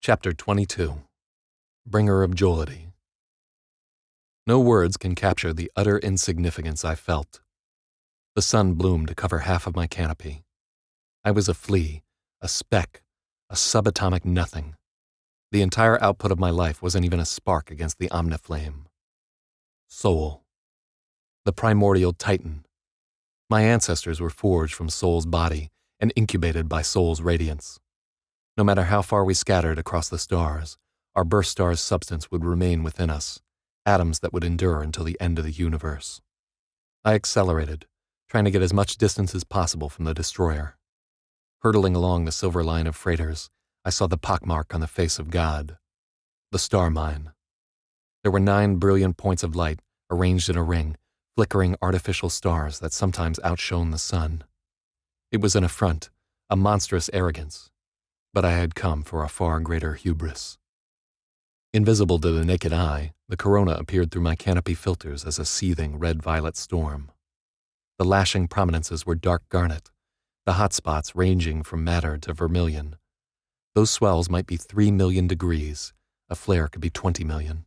Chapter 22. Bringer of Jollity. No words can capture the utter insignificance I felt. The sun bloomed to cover half of my canopy. I was a flea, a speck, a subatomic nothing. The entire output of my life wasn't even a spark against the omniflame. Soul. The primordial titan. My ancestors were forged from Soul's body and incubated by Soul's radiance. No matter how far we scattered across the stars, our birth star's substance would remain within us, atoms that would endure until the end of the universe. I accelerated, trying to get as much distance as possible from the destroyer. Hurtling along the silver line of freighters, I saw the pockmark on the face of God, the star mine. There were 9 brilliant points of light arranged in a ring, flickering artificial stars that sometimes outshone the sun. It was an affront, a monstrous arrogance, but I had come for a far greater hubris. Invisible to the naked eye, the corona appeared through my canopy filters as a seething red-violet storm. The lashing prominences were dark garnet, the hot spots ranging from madder to vermilion. Those swells might be 3 million degrees, a flare could be 20 million.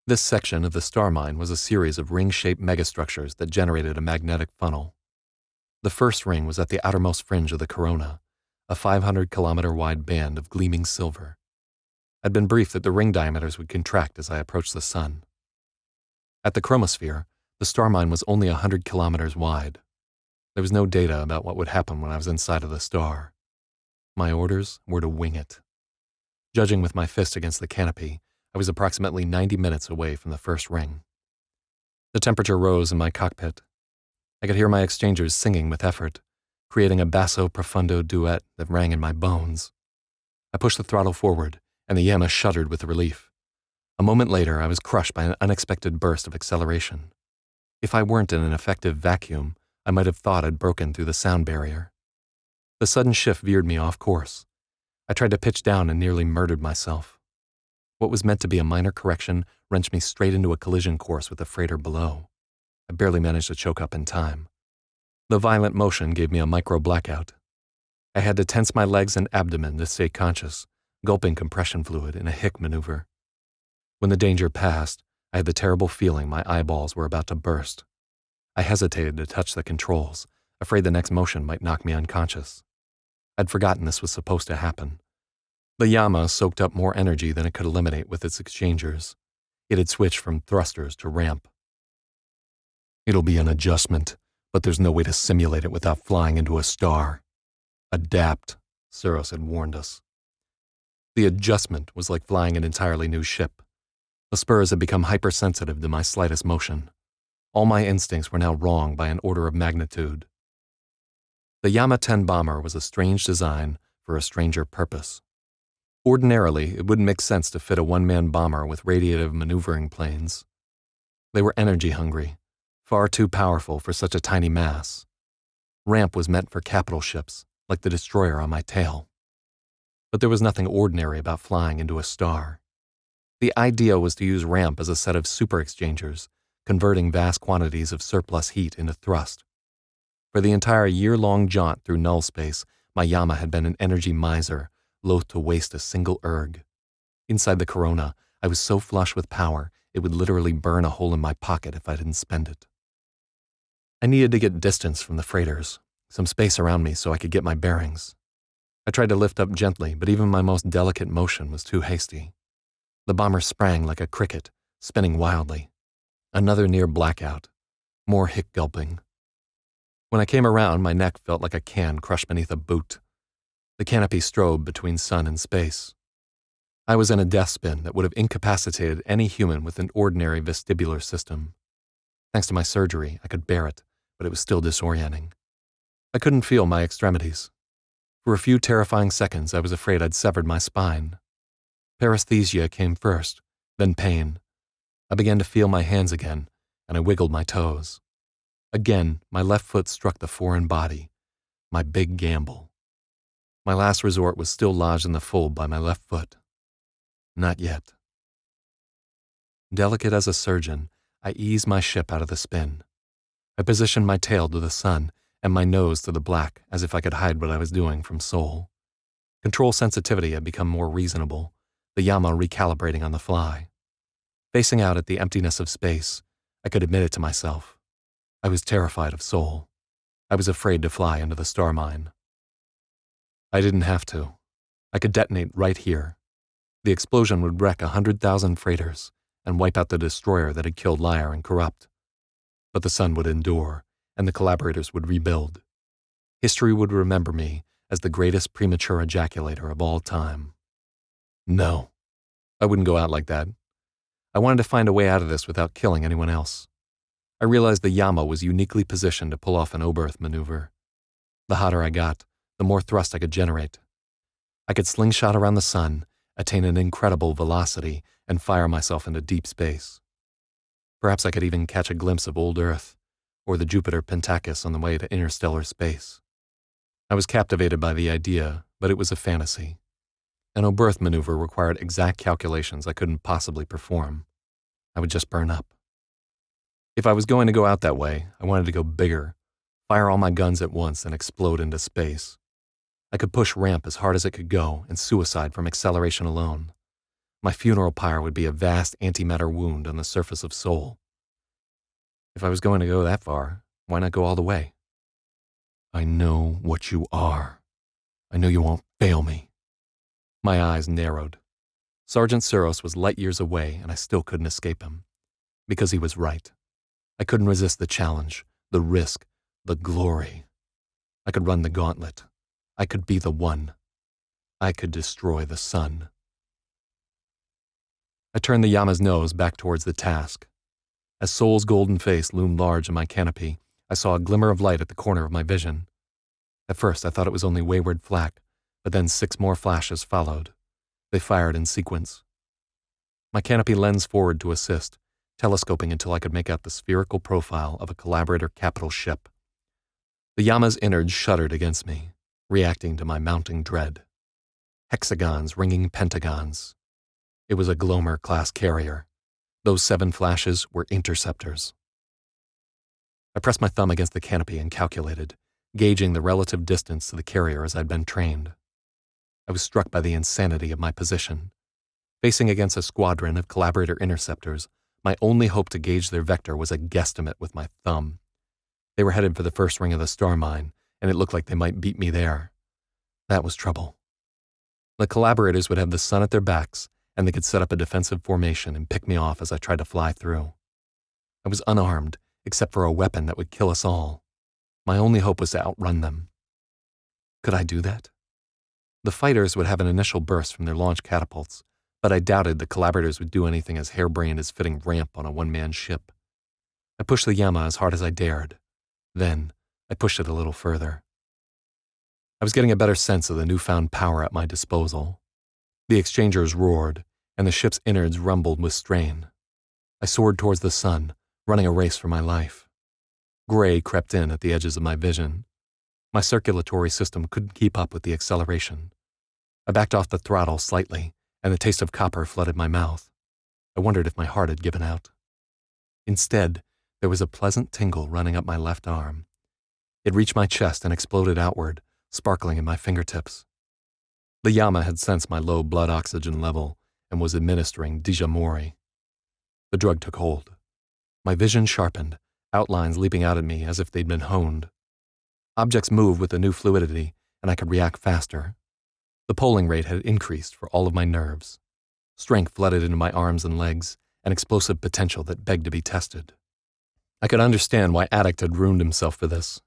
This section of the star mine was a series of ring-shaped megastructures that generated a magnetic funnel. The first ring was at the outermost fringe of the corona, a 500-kilometer-wide band of gleaming silver. I'd been briefed that the ring diameters would contract as I approached the sun. At the chromosphere, the star mine was only 100 kilometers wide. There was no data about what would happen when I was inside of the star. My orders were to wing it. Judging with my fist against the canopy, I was approximately 90 minutes away from the first ring. The temperature rose in my cockpit. I could hear my exchangers singing with effort, creating a basso profundo duet that rang in my bones. I pushed the throttle forward, and the Yama shuddered with relief. A moment later, I was crushed by an unexpected burst of acceleration. If I weren't in an effective vacuum, I might have thought I'd broken through the sound barrier. The sudden shift veered me off course. I tried to pitch down and nearly murdered myself. What was meant to be a minor correction wrenched me straight into a collision course with the freighter below. I barely managed to choke up in time. The violent motion gave me a micro-blackout. I had to tense my legs and abdomen to stay conscious, gulping compression fluid in a hick maneuver. When the danger passed, I had the terrible feeling my eyeballs were about to burst. I hesitated to touch the controls, afraid the next motion might knock me unconscious. I'd forgotten this was supposed to happen. The Yama soaked up more energy than it could eliminate with its exchangers. It had switched from thrusters to ramp. It'll be an adjustment, but there's no way to simulate it without flying into a star. Adapt, Tsuros had warned us. The adjustment was like flying an entirely new ship. The spurs had become hypersensitive to my slightest motion. All my instincts were now wrong by an order of magnitude. The Yama-10 bomber was a strange design for a stranger purpose. Ordinarily, it wouldn't make sense to fit a one-man bomber with radiative maneuvering planes. They were energy-hungry, far too powerful for such a tiny mass. Ramp was meant for capital ships, like the destroyer on my tail. But there was nothing ordinary about flying into a star. The idea was to use ramp as a set of super exchangers, converting vast quantities of surplus heat into thrust. For the entire year-long jaunt through null space, my Yama had been an energy miser, loath to waste a single erg. Inside the corona, I was so flush with power, it would literally burn a hole in my pocket if I didn't spend it. I needed to get distance from the freighters, some space around me so I could get my bearings. I tried to lift up gently, but even my most delicate motion was too hasty. The bomber sprang like a cricket, spinning wildly. Another near blackout. More hic gulping. When I came around, my neck felt like a can crushed beneath a boot. The canopy strobed between sun and space. I was in a death spin that would have incapacitated any human with an ordinary vestibular system. Thanks to my surgery, I could bear it, but it was still disorienting. I couldn't feel my extremities. For a few terrifying seconds, I was afraid I'd severed my spine. Paresthesia came first, then pain. I began to feel my hands again, and I wiggled my toes. Again, my left foot struck the foreign body, my big gamble. My last resort was still lodged in the fold by my left foot. Not yet. Delicate as a surgeon, I eased my ship out of the spin. I positioned my tail to the sun and my nose to the black as if I could hide what I was doing from Soul. Control sensitivity had become more reasonable, the Yama recalibrating on the fly. Facing out at the emptiness of space, I could admit it to myself. I was terrified of Sol. I was afraid to fly into the star mine. I didn't have to. I could detonate right here. The explosion would wreck 100,000 freighters and wipe out the destroyer that had killed Liar and Corrupt. But the sun would endure, and the collaborators would rebuild. History would remember me as the greatest premature ejaculator of all time. No, I wouldn't go out like that. I wanted to find a way out of this without killing anyone else. I realized the Yama was uniquely positioned to pull off an Oberth maneuver. The hotter I got, the more thrust I could generate. I could slingshot around the sun, attain an incredible velocity, and fire myself into deep space. Perhaps I could even catch a glimpse of old Earth, or the Jupiter Pentakis on the way to interstellar space. I was captivated by the idea, but it was a fantasy. An Oberth maneuver required exact calculations I couldn't possibly perform. I would just burn up. If I was going to go out that way, I wanted to go bigger, fire all my guns at once and explode into space. I could push ramp as hard as it could go and suicide from acceleration alone. My funeral pyre would be a vast antimatter wound on the surface of Sol. If I was going to go that far, why not go all the way? I know what you are. I know you won't fail me. My eyes narrowed. Sergeant Tsuros was light years away, and I still couldn't escape him. Because he was right. I couldn't resist the challenge, the risk, the glory. I could run the gauntlet. I could be the one. I could destroy the sun. I turned the Yama's nose back towards the task. As Sol's golden face loomed large in my canopy, I saw a glimmer of light at the corner of my vision. At first, I thought it was only wayward flak, but then 6 more flashes followed. They fired in sequence. My canopy lensed forward to assist, telescoping until I could make out the spherical profile of a collaborator capital ship. The Yama's innards shuddered against me, reacting to my mounting dread. Hexagons ringing pentagons. It was a Glomer-class carrier. Those 7 flashes were interceptors. I pressed my thumb against the canopy and calculated, gauging the relative distance to the carrier as I'd been trained. I was struck by the insanity of my position. Facing against a squadron of collaborator interceptors, my only hope to gauge their vector was a guesstimate with my thumb. They were headed for the first ring of the star mine, and it looked like they might beat me there. That was trouble. The collaborators would have the sun at their backs, and they could set up a defensive formation and pick me off as I tried to fly through. I was unarmed, except for a weapon that would kill us all. My only hope was to outrun them. Could I do that? The fighters would have an initial burst from their launch catapults, but I doubted the collaborators would do anything as harebrained as fitting ramp on a one-man ship. I pushed the Yama as hard as I dared. Then, I pushed it a little further. I was getting a better sense of the newfound power at my disposal. The exchangers roared, and the ship's innards rumbled with strain. I soared towards the sun, running a race for my life. Gray crept in at the edges of my vision. My circulatory system couldn't keep up with the acceleration. I backed off the throttle slightly, and the taste of copper flooded my mouth. I wondered if my heart had given out. Instead, there was a pleasant tingle running up my left arm. It reached my chest and exploded outward, sparkling in my fingertips. The Yama had sensed my low blood oxygen level and was administering Dijamori. The drug took hold. My vision sharpened, outlines leaping out at me as if they'd been honed. Objects moved with a new fluidity, and I could react faster. The polling rate had increased for all of my nerves. Strength flooded into my arms and legs, an explosive potential that begged to be tested. I could understand why Addict had ruined himself for this.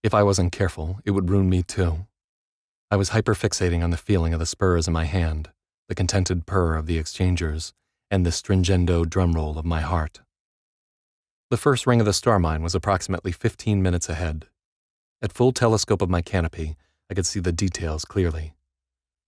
If I wasn't careful, it would ruin me too. I was hyperfixating on the feeling of the spurs in my hand, the contented purr of the exchangers, and the stringendo drumroll of my heart. The first ring of the star mine was approximately 15 minutes ahead. At full telescope of my canopy, I could see the details clearly.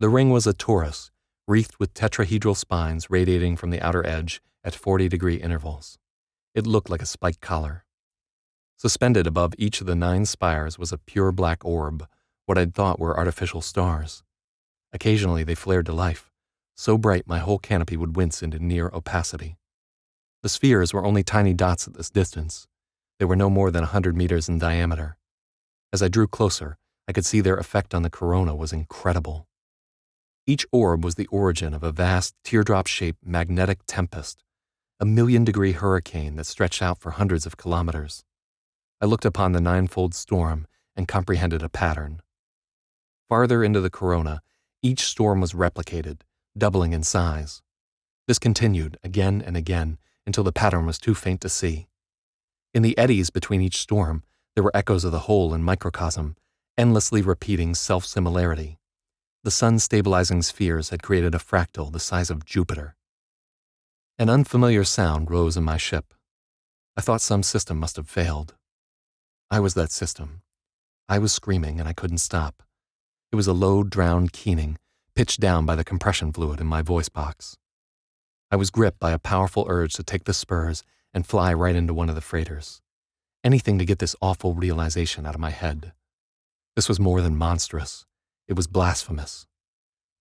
The ring was a torus, wreathed with tetrahedral spines radiating from the outer edge at 40-degree intervals. It looked like a spiked collar. Suspended above each of the 9 spires was a pure black orb, what I'd thought were artificial stars. Occasionally they flared to life, so bright my whole canopy would wince into near opacity. The spheres were only tiny dots at this distance. They were no more than 100 meters in diameter. As I drew closer, I could see their effect on the corona was incredible. Each orb was the origin of a vast, teardrop-shaped magnetic tempest, a million-degree hurricane that stretched out for hundreds of kilometers. I looked upon the ninefold storm and comprehended a pattern. Farther into the corona, each storm was replicated, doubling in size. This continued again and again until the pattern was too faint to see. In the eddies between each storm, there were echoes of the whole in microcosm, endlessly repeating self-similarity. The sun's stabilizing spheres had created a fractal the size of Jupiter. An unfamiliar sound rose in my ship. I thought some system must have failed. I was that system. I was screaming and I couldn't stop. It was a low, drowned keening, pitched down by the compression fluid in my voice box. I was gripped by a powerful urge to take the spurs and fly right into one of the freighters. Anything to get this awful realization out of my head. This was more than monstrous. It was blasphemous.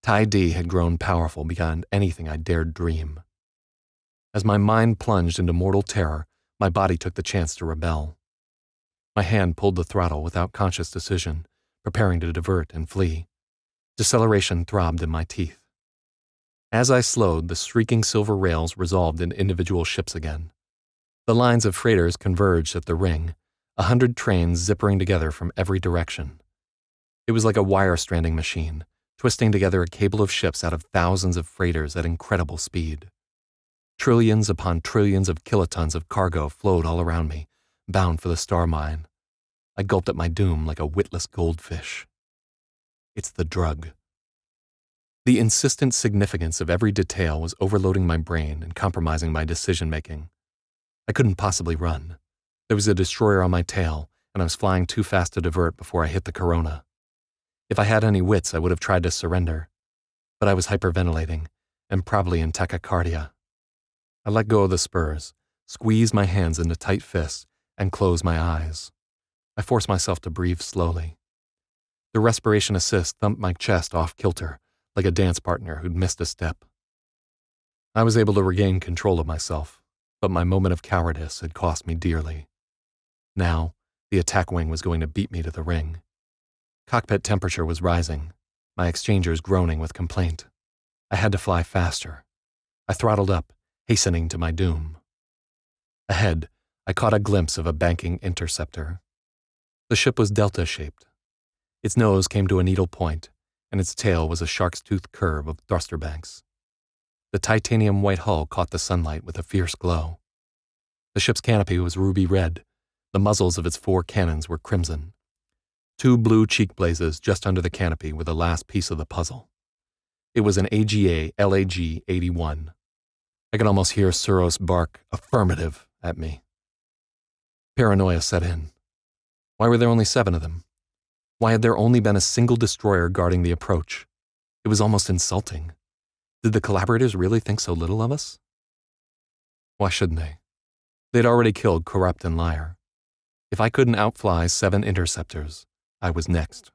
Tai D had grown powerful beyond anything I dared dream. As my mind plunged into mortal terror, my body took the chance to rebel. My hand pulled the throttle without conscious decision, preparing to divert and flee. Deceleration throbbed in my teeth. As I slowed, the streaking silver rails resolved into individual ships again. The lines of freighters converged at the ring, 100 trains zippering together from every direction. It was like a wire-stranding machine, twisting together a cable of ships out of thousands of freighters at incredible speed. Trillions upon trillions of kilotons of cargo flowed all around me, bound for the star mine. I gulped at my doom like a witless goldfish. It's the drug. The insistent significance of every detail was overloading my brain and compromising my decision-making. I couldn't possibly run. There was a destroyer on my tail, and I was flying too fast to divert before I hit the corona. If I had any wits, I would have tried to surrender. But I was hyperventilating, and probably in tachycardia. I let go of the spurs, squeezed my hands into tight fists, and closed my eyes. I forced myself to breathe slowly. The respiration assist thumped my chest off kilter, like a dance partner who'd missed a step. I was able to regain control of myself, but my moment of cowardice had cost me dearly. Now, the attack wing was going to beat me to the ring. Cockpit temperature was rising, my exchangers groaning with complaint. I had to fly faster. I throttled up, hastening to my doom. Ahead, I caught a glimpse of a banking interceptor. The ship was delta-shaped. Its nose came to a needle point, and its tail was a shark's tooth curve of thruster banks. The titanium white hull caught the sunlight with a fierce glow. The ship's canopy was ruby red. The muzzles of its 4 cannons were crimson. 2 blue cheek blazes just under the canopy were the last piece of the puzzle. It was an AGA LAG-81. I could almost hear Tsuros bark affirmative at me. Paranoia set in. Why were there only 7 of them? Why had there only been a single destroyer guarding the approach? It was almost insulting. Did the collaborators really think so little of us? Why shouldn't they? They'd already killed Corrupt and Liar. If I couldn't outfly 7 interceptors, I was next.